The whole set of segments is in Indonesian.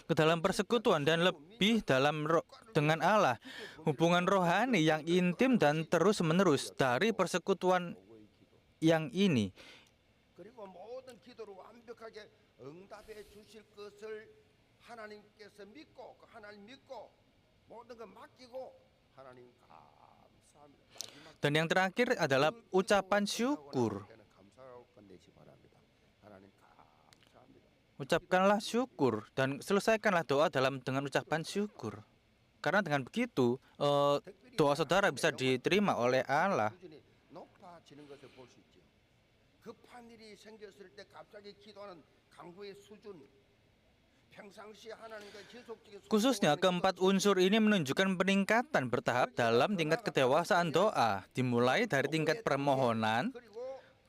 ke dalam persekutuan dan lebih dalam dengan Allah, hubungan rohani yang intim dan terus-menerus dari persekutuan yang ini. Dan yang terakhir adalah ucapan syukur. Ucapkanlah syukur dan selesaikanlah doa dengan ucapan syukur. Karena dengan begitu, doa saudara bisa diterima oleh Allah. Khususnya keempat unsur ini menunjukkan peningkatan bertahap dalam tingkat kedewasaan doa, dimulai dari tingkat permohonan,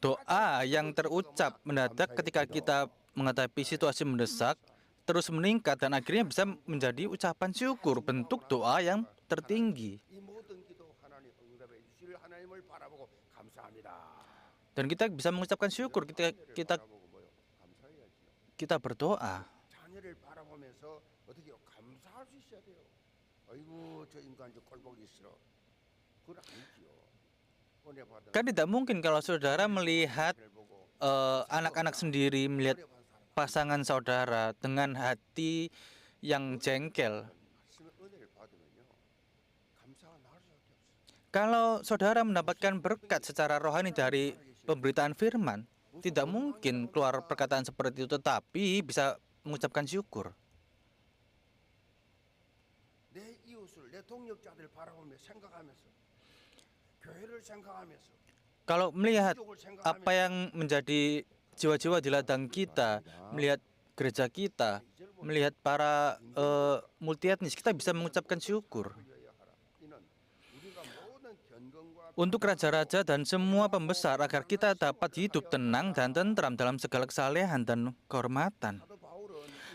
doa yang terucap mendadak ketika kita menghadapi situasi mendesak, terus meningkat dan akhirnya bisa menjadi ucapan syukur, bentuk doa yang tertinggi. Dan kita bisa mengucapkan syukur ketika kita berdoa. Kan tidak mungkin kalau saudara melihat anak-anak sendiri, melihat pasangan saudara dengan hati yang jengkel. Kalau saudara mendapatkan berkat secara rohani dari pemberitaan firman, tidak mungkin keluar perkataan seperti itu, tetapi bisa mengucapkan syukur. Kalau melihat apa yang menjadi jiwa-jiwa di ladang kita, melihat gereja kita, melihat para multietnis, kita bisa mengucapkan syukur. Untuk raja-raja dan semua pembesar, agar kita dapat hidup tenang dan tentram dalam segala kesalehan dan kehormatan.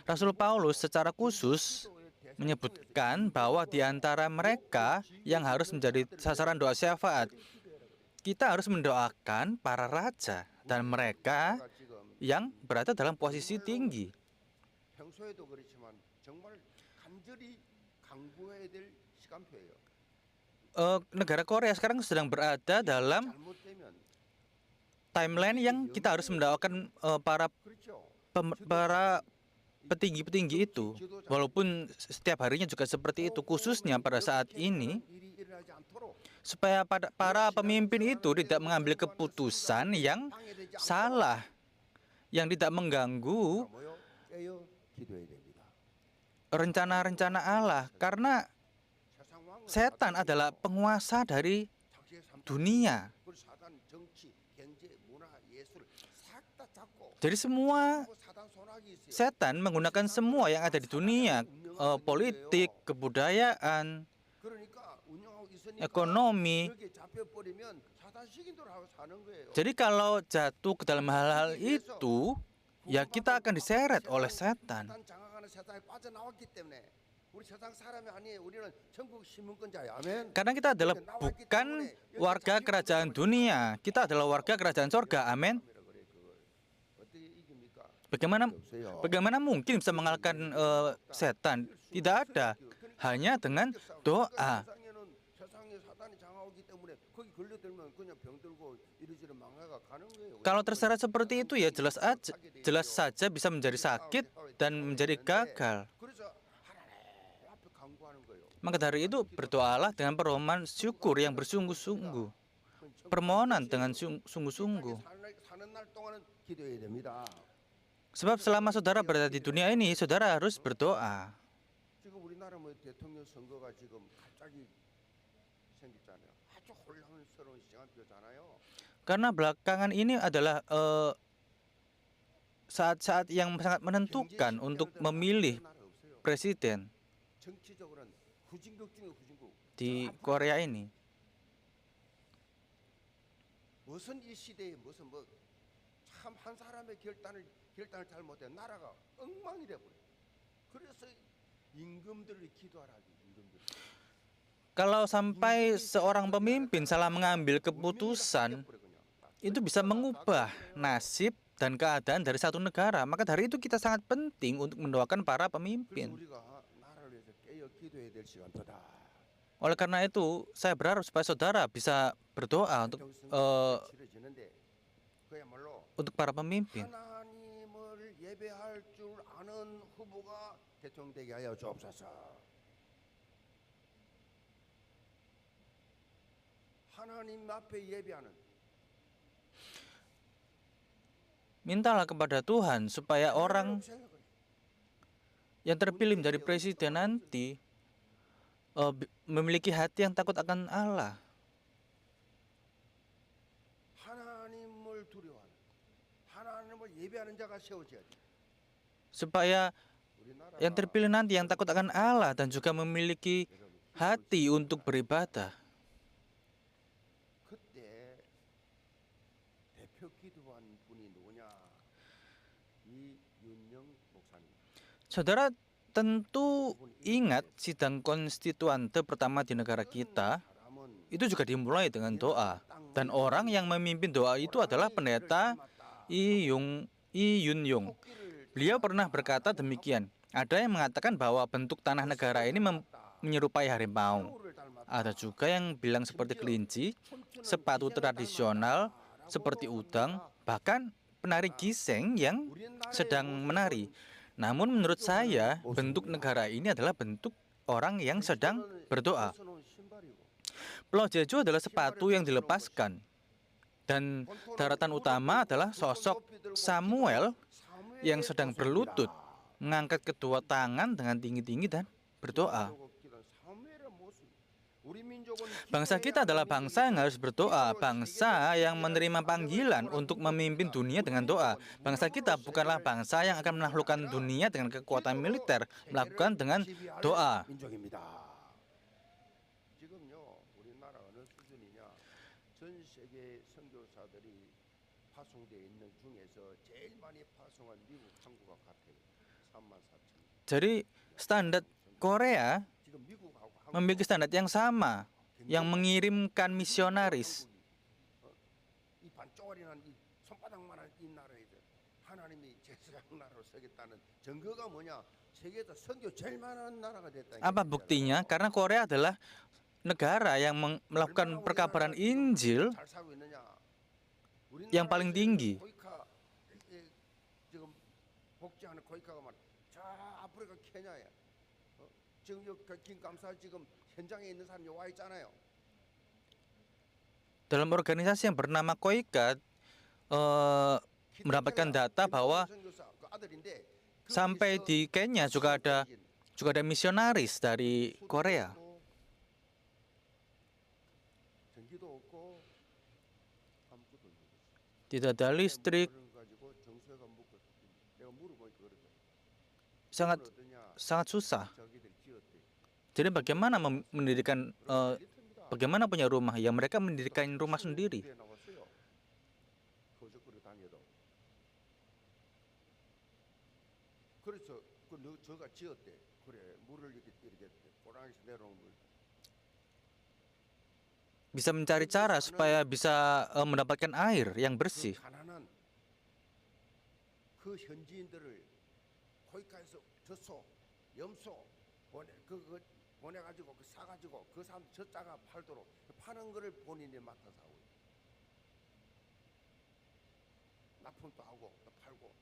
Rasul Paulus secara khusus menyebutkan bahwa di antara mereka yang harus menjadi sasaran doa syafaat, kita harus mendoakan para raja dan mereka yang berada dalam posisi tinggi. Negara Korea sekarang sedang berada dalam timeline yang kita harus mendoakan para petinggi-petinggi itu, walaupun setiap harinya juga seperti itu, khususnya pada saat ini, supaya para pemimpin itu tidak mengambil keputusan yang salah, yang tidak mengganggu rencana-rencana Allah, karena setan adalah penguasa dari dunia. Jadi setan menggunakan semua yang ada di dunia, politik, kebudayaan, ekonomi. Jadi kalau jatuh ke dalam hal-hal itu, ya kita akan diseret oleh setan. Karena kita adalah bukan warga kerajaan dunia, kita adalah warga kerajaan sorga. Amin. Bagaimana mungkin bisa mengalahkan setan? Tidak ada, hanya dengan doa. Kalau terseret seperti itu, ya jelas saja bisa menjadi sakit dan menjadi gagal. Maka dari itu berdoalah dengan permohonan syukur yang bersungguh-sungguh, permohonan dengan sungguh-sungguh. Sebab selama saudara berada di dunia ini, saudara harus berdoa. Karena belakangan ini adalah saat-saat yang sangat menentukan untuk memilih presiden di Korea ini. Kalau sampai seorang pemimpin salah mengambil keputusan, itu bisa mengubah nasib dan keadaan dari satu negara. Maka dari itu kita sangat penting untuk mendoakan para 그래서 pemimpin. 우리가 나라를 위해서 깨어 기도해야 될 시간도다. Oleh karena itu, saya berharap supaya saudara bisa berdoa 대통령 eh, 선거가 치러지는데 그야말로 untuk para pemimpin. 하나님을 예배할 줄 아는 후보가 대통령되게 하여 주옵소서. 하나님 앞에 예배하는 Mintalah kepada Tuhan supaya orang 생각을 yang terpilih menjadi presiden nanti memiliki hati yang takut akan Allah. 하나님을 두려워하는 하나님을 예배하는 자가 세워져야 돼. Supaya 우리나라 yang terpilih nanti yang takut akan Allah dan juga memiliki hati untuk beribadah. 그때 대표 기도한 분이 누구냐? 이윤영 목사님. Saudara tentu ingat sidang konstituante pertama di negara kita 사람은 itu juga dimulai dengan doa. Dan orang yang memimpin doa itu adalah pendeta Lee Yun-yong. Beliau pernah berkata demikian. Ada yang mengatakan bahwa bentuk tanah negara ini menyerupai harimau. Ada juga yang bilang seperti kelinci, sepatu tradisional seperti udang, bahkan penari giseng yang sedang menari. Namun menurut saya, bentuk negara ini adalah bentuk orang yang sedang berdoa. Pulau Jeju adalah sepatu yang dilepaskan. Dan daratan utama adalah sosok Samuel yang sedang berlutut, mengangkat kedua tangan dengan tinggi-tinggi dan berdoa. Bangsa kita adalah bangsa yang harus berdoa, bangsa yang menerima panggilan untuk memimpin dunia dengan doa. Bangsa kita bukanlah bangsa yang akan menaklukkan dunia dengan kekuatan militer, melakukan dengan doa. 지금요 우리나라 어느 수준이냐? 전 세계 선교사들이 파송되어 있는 중에서 제일 많이 파송한 미국, 한국과 같아요. 34,000. Jadi standar Korea 지금 미국하고 한국 memiliki standar yang sama, yang mengirimkan misionaris. 이 반쪽짜리는 이 손바닥만한 이 나라에서 하나님이 제사장 나라로 서겠다는 증거가 뭐냐? 세계에서 선교 제일 많은 나라가 됐다. Apa buktinya? Karena Korea adalah negara yang melakukan perkabaran Injil 잘 살고 있느냐? yang paling tinggi. 코이카 지금 복지하는 코이카가 말저 아프리카 케냐야. 지금 여기 감사 지금 현장에 있는 사람이 와 있잖아요. Dalam organisasi yang bernama Koika mendapatkan data bahwa sampai di Kenya juga ada misionaris dari Korea. Tidak ada listrik, sangat susah. Jadi bagaimana mendirikan bagaimana punya rumah? Ya mereka mendirikan rumah sendiri. Bisa mencari cara supaya bisa mendapatkan air yang bersih. 그 현지인들을 거기까지서 젖소, 염소 보내가지고 그 사가지고 그 사람 젖자가 팔도록 파는 거를 본인이 맡아서 하고 납품도 하고 또 팔고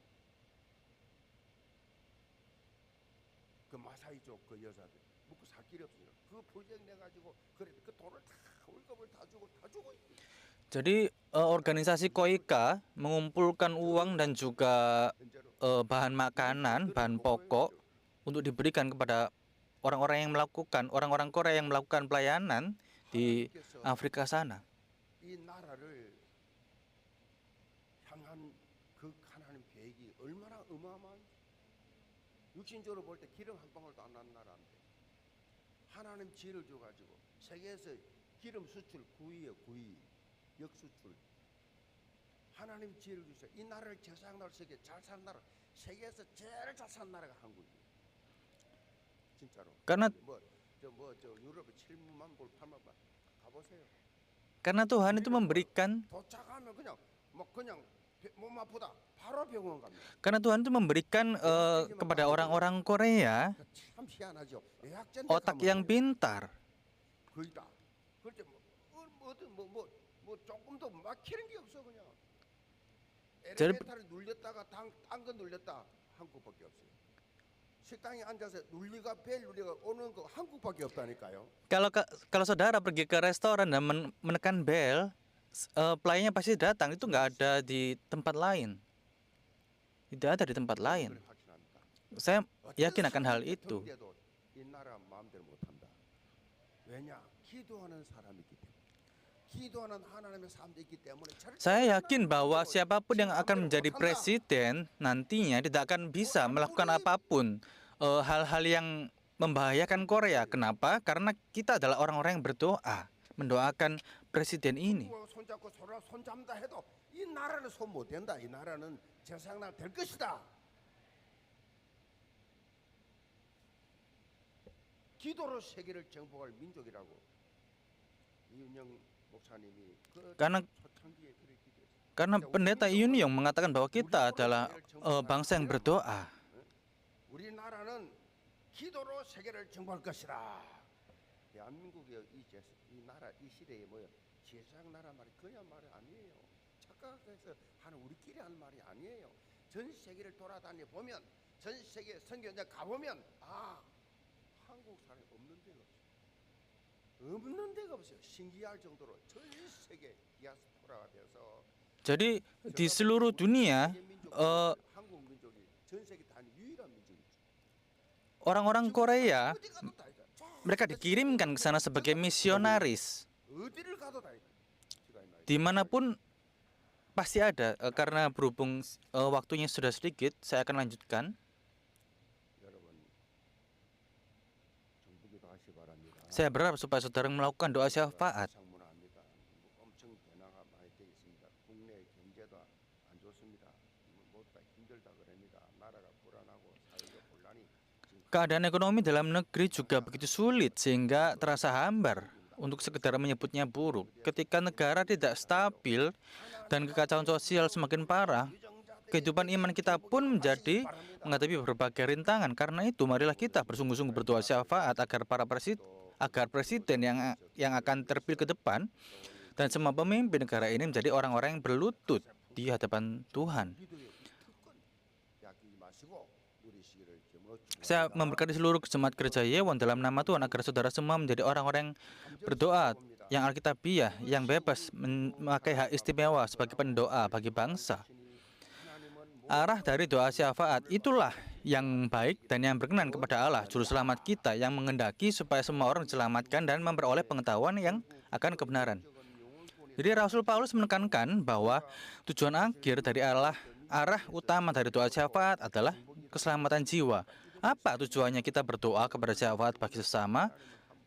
그 마사이족 그 여자들 먹고 살 길이 없으니까 그 프로젝트 내가지고 그래 그 돈을 다 월급을 다 주고 Jadi organisasi Koika mengumpulkan uang dan juga bahan makanan, bahan pokok untuk diberikan kepada orang-orang Korea yang melakukan pelayanan di Afrika sana. 이 나라를 향한 그 하나님 계획이 얼마나 어마어마한지 육신적으로 볼 때 기름 한 방울도 안 난 나라인데 하나님 지혜를 줘가지고 세계에서 기름 수출 9위예요. 9위 역수출 하나님 지혜를 주셔 이 나라를 제사장 나라로 세계 잘 사는 나라 세계에서 제일 잘 사는 나라가 한국이에요. 진짜로. Karena 저 유럽에 7만 불 8만 불 가보세요. Karena Tuhan itu memberikan 도착하면 그냥 뭐 그냥 몸 아프다. 바로 병원 갑니다. Karena Tuhan itu memberikan kepada orang-orang Korea 참 희한하죠. 의학전대 otak yang pintar. 거의 다. 그럴 때 뭐 조금도 막히는 게 없어 그냥. 절- 엘리베이터를 눌렸다가 딴거 눌렸다 한국밖에 없어요. 식당에 앉아서 눌리가 벨 눌리가 오는 거 한국밖에 없다니까요. Kalau saudara pergi ke restoran dan menekan bel, pelayannya pasti datang. Itu nggak ada di tempat lain. Tidak ada di tempat lain. 그걸 확신합니다. Saya yakin akan hal itu. 경제도 이 나라 마음대로 못한다. 왜냐? 기도하는 사람이 있기 때문에. 기도하는 하나님의 사람도 있기 때문에 절대 Saya yakin bahwa siapapun yang akan menjadi presiden nantinya tidak akan bisa melakukan apapun hal-hal yang membahayakan Korea. Kenapa? Karena kita adalah orang-orang yang berdoa, mendoakan presiden ini. 손잡고 손잡는다 해도 이 나라는 손 못 댄다. 이 나라는 세상날 될 것이다. 기도로 세계를 정복할 민족이라고 이윤영 목사님이 그 Karena 초창기에 그렇게 기도했어요. karena pendeta Yun Yong mengatakan bahwa kita adalah bangsa yang berdoa. 우리나라는 기도로 세계를 정복할 것이라. 대한민국의 이 나라 이 시대에 뭐요? 제사장 나라 말이 그냥 말이 아니에요. 착각해서 하는 우리끼리 하는 말이 아니에요. 전 세계를 돌아다니 보면 전 세계 선교장 가 보면 한국 사람이 없는 데가 없어요. 없는 데가 없어요. 신기할 정도로 전 세계 디아스포라가 돼서 Jadi di seluruh dunia 한국 민족이 전 세계 단 유일한 민족이죠. orang-orang Korea 어디 가도 다 있다. mereka dikirimkan ke sana sebagai misionaris. 어디를 가도 다 있다. 제가 이 말이에요. Dimanapun pasti ada. Karena berhubung waktunya sudah sedikit, saya akan lanjutkan. 여러분 정부기도 하시 바랍니다. Saya berharap supaya saudara melakukan doa syafaat. 상문합니다. 엄청 변화가 많이 돼 있습니다. 국내 경제도 안 좋습니다. 모두 다 힘들다 그럽니다. 나라가 불안하고 사회적 혼란이 지금 Keadaan ekonomi dalam negeri juga begitu sulit sehingga terasa hambar untuk sekedar menyebutnya buruk. Ketika negara tidak stabil dan kekacauan sosial semakin parah, kehidupan iman kita pun menjadi menghadapi berbagai rintangan. Karena itu, marilah kita bersungguh-sungguh berdoa syafaat agar presiden yang akan terpilih ke depan dan semua pemimpin negara ini menjadi orang-orang yang berlutut di hadapan Tuhan. 기도의 특권 빼앗기지 마시고 누리시기를 주님으로 Saya memberkati seluruh jemaat gereja Yewon dalam nama Tuhan agar saudara semua menjadi orang-orang yang berdoa, yang alkitabiah, yang bebas memakai hak istimewa sebagai pendoa bagi bangsa. Arah dari doa syafaat itulah yang baik dan yang berkenan kepada Allah, Juru Selamat kita, yang menghendaki supaya semua orang diselamatkan dan memperoleh pengetahuan yang akan kebenaran. Jadi Rasul Paulus menekankan bahwa tujuan akhir dari Allah, arah utama dari doa syafaat adalah keselamatan jiwa. Apa tujuannya kita berdoa kepada syafaat bagi sesama,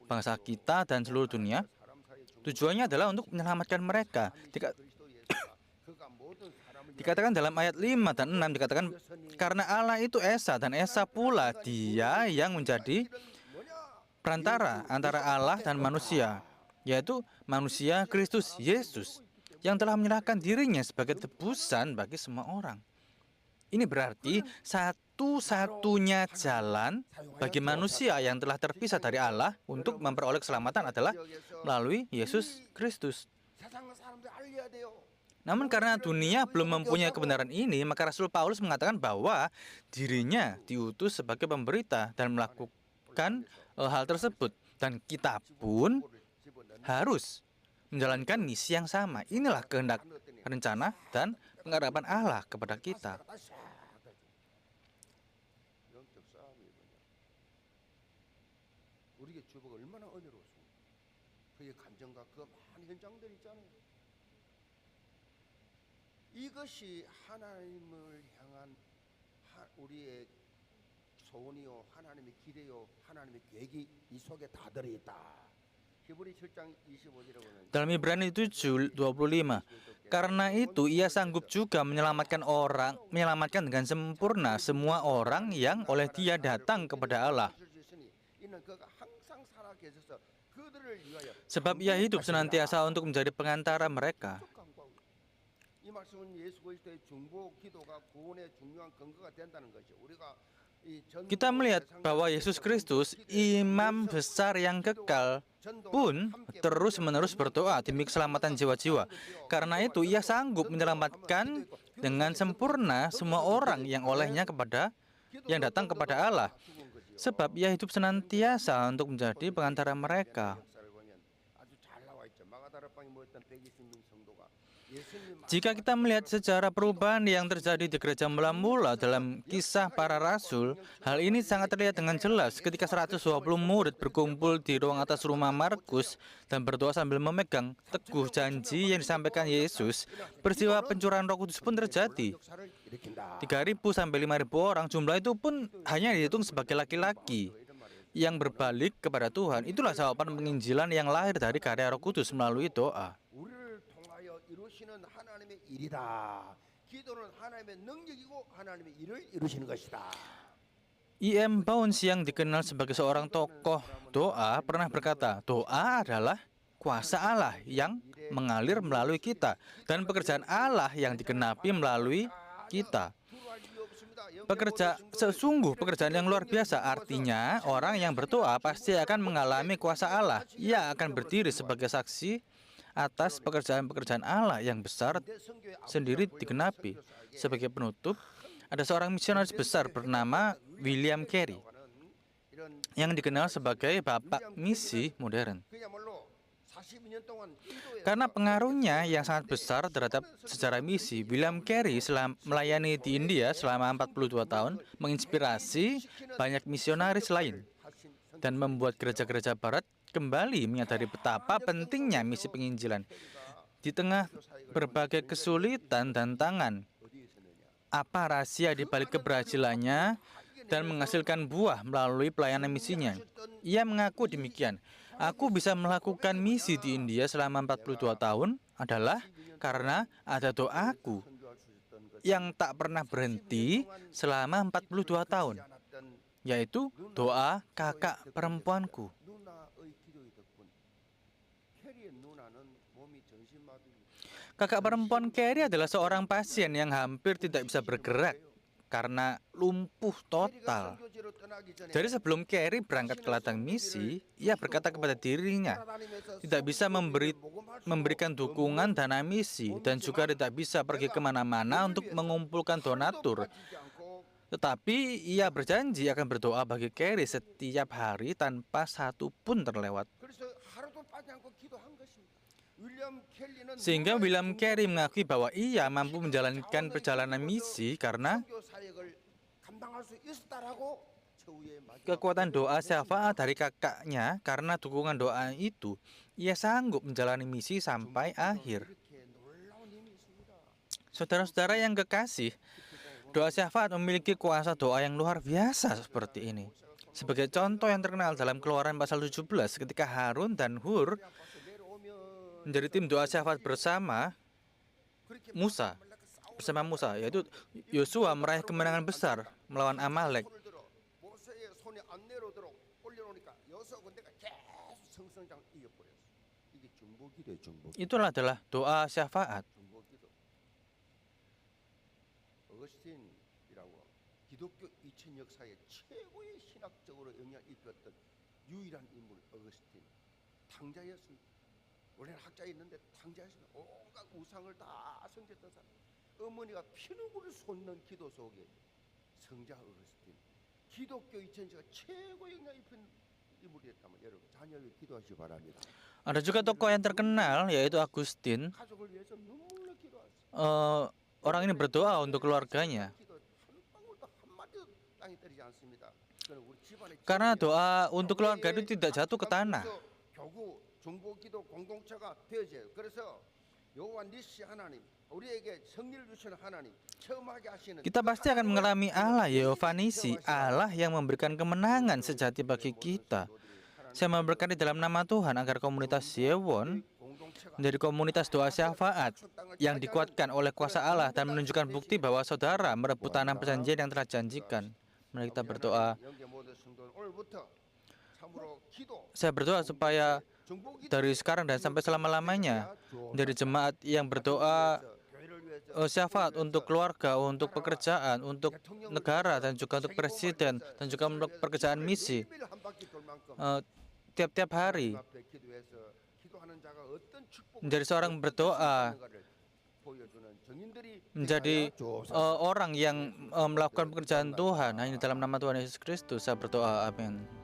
bangsa kita, dan seluruh dunia? Tujuannya adalah untuk menyelamatkan mereka. Dikatakan dalam ayat 5 dan 6, dikatakan karena Allah itu Esa dan Esa pula Dia yang menjadi perantara antara Allah dan manusia, yaitu manusia Kristus Yesus yang telah menyerahkan dirinya sebagai tebusan bagi semua orang. Ini berarti satu-satunya jalan bagi manusia yang telah terpisah dari Allah untuk memperoleh keselamatan adalah melalui Yesus Kristus. 세상 사람들 알려야 돼요. Namun karena dunia belum mempunyai kebenaran ini, maka Rasul Paulus mengatakan bahwa dirinya diutus sebagai pemberita dan melakukan hal tersebut. Dan kita pun harus menjalankan misi yang sama. Inilah kehendak, rencana, dan pengharapan Allah kepada kita. 영적 싸움이 뭐냐? 우리의 주보가 얼마나 은혜로웠습니까? 그의 감정과 그 많은 현장들 있잖아요. 이것이 하나님을 향한 우리의 소원이요, 하나님의 기대요, 하나님의 계획이 이 속에 다 들어있다. 히브리 7장 25절에 보면 Dalam Ibrani 7:25, karena itu ia sanggup juga menyelamatkan dengan sempurna semua orang yang oleh Dia datang kepada Allah. 이는 그가 항상 살아 계셔서 그들을 위하여 Sebab ia hidup senantiasa untuk menjadi pengantara mereka. 이 말씀은 예수 그리스도의 중보 기도가 구원의 중요한 근거가 된다는 것이 우리가 Kita melihat bahwa Yesus Kristus, imam besar yang kekal, pun terus-menerus berdoa demi keselamatan jiwa-jiwa. Karena itu, ia sanggup menyelamatkan dengan sempurna semua orang yang datang kepada Allah. Sebab ia hidup senantiasa untuk menjadi pengantara mereka. Jika kita melihat sejarah perubahan yang terjadi di gereja mula-mula dalam kisah para rasul, hal ini sangat terlihat dengan jelas ketika 120 murid berkumpul di ruang atas rumah Markus dan berdoa sambil memegang teguh janji yang disampaikan Yesus. Peristiwa pencurahan Roh Kudus pun terjadi. 3.000 sampai 5.000 orang, jumlah itu pun hanya dihitung sebagai laki-laki yang berbalik kepada Tuhan. Itulah jawaban penginjilan yang lahir dari karya Roh Kudus melalui doa. 이루시는 하나님의 일이다. 기도는 하나님의 능력이고 하나님의 일을 이루시는 것이다. E.M. Bounds yang dikenal sebagai seorang tokoh doa pernah berkata, doa adalah kuasa Allah yang mengalir melalui kita dan pekerjaan Allah yang digenapi melalui kita. Pekerjaan yang luar biasa, artinya orang yang berdoa pasti akan mengalami kuasa Allah. Ia akan berdiri sebagai saksi atas pekerjaan-pekerjaan Allah yang besar sendiri digenapi. Sebagai penutup, ada seorang misionaris besar bernama William Carey yang dikenal sebagai bapak misi modern. Karena pengaruhnya yang sangat besar terhadap sejarah misi, William Carey melayani di India selama 42 tahun, menginspirasi banyak misionaris lain dan membuat gereja-gereja barat kembali menyadari betapa pentingnya misi penginjilan. Di tengah berbagai kesulitan dan tantangan, apa rahasia di balik keberhasilannya dan menghasilkan buah melalui pelayanan misinya? Ia mengaku demikian, aku bisa melakukan misi di India selama 42 tahun adalah karena ada doaku yang tak pernah berhenti selama 42 tahun, yaitu doa kakak perempuanku. Kakak perempuan Carey adalah seorang pasien yang hampir tidak bisa bergerak karena lumpuh total. Jadi sebelum Carey berangkat ke ladang misi, ia berkata kepada dirinya, tidak bisa memberikan dukungan dana misi dan juga tidak bisa pergi kemana-mana untuk mengumpulkan donatur. Tetapi ia berjanji akan berdoa bagi Carey setiap hari tanpa satu pun terlewat. Sehingga William Carey mengakui bahwa ia mampu menjalankan perjalanan misi karena kekuatan doa syafaat dari kakaknya. Karena dukungan doa itu, ia sanggup menjalani misi sampai akhir. Saudara-saudara yang kekasih, doa syafaat memiliki kuasa doa yang luar biasa seperti ini. Sebagai contoh yang terkenal dalam Keluaran pasal 17, ketika Harun dan Hur menjadi tim doa syafaat bersama Musa, yaitu Yosua meraih kemenangan besar melawan Amalek. Itulah adalah doa syafaat. 기독교 2000 역사의 최고의 신학적으로 영향을 입혔던 유일한 인물 어거스틴, 탕자였습니다. 원래는 학자였는데 탕자였습니다. 온갖 우상을 다 섬겼던 사람. 어머니가 피눈물을 쏟는 기도 속에 성자 어거스틴, 기독교 2000 역사가 최고 영향을 입힌 인물이었다면 여러분 자녀를 기도하시기 바랍니다. Ada juga tokoh yang terkenal yaitu Agustin. 가족을 위해서 눈물로 기도하세요. Orang ini berdoa untuk keluarganya. Karena doa untuk keluarga itu tidak jatuh ke tanah. Kita pasti akan mengalami Allah Yehova Nisi, Allah yang memberikan kemenangan sejati bagi kita. Saya memberkati dalam nama Tuhan agar komunitas Yewon menjadi komunitas doa syafaat yang dikuatkan oleh kuasa Allah dan menunjukkan bukti bahwa saudara merebut tanah perjanjian yang telah janjikan. Mari kita berdoa. Saya berdoa supaya dari sekarang dan sampai selama-lamanya menjadi jemaat yang berdoa syafaat untuk keluarga, untuk pekerjaan, untuk negara, dan juga untuk presiden, dan juga untuk pekerjaan misi. Tiap-tiap hari menjadi seorang berdoa, menjadi orang yang melakukan pekerjaan Tuhan hanya dalam nama Tuhan Yesus Kristus. Saya berdoa, amin.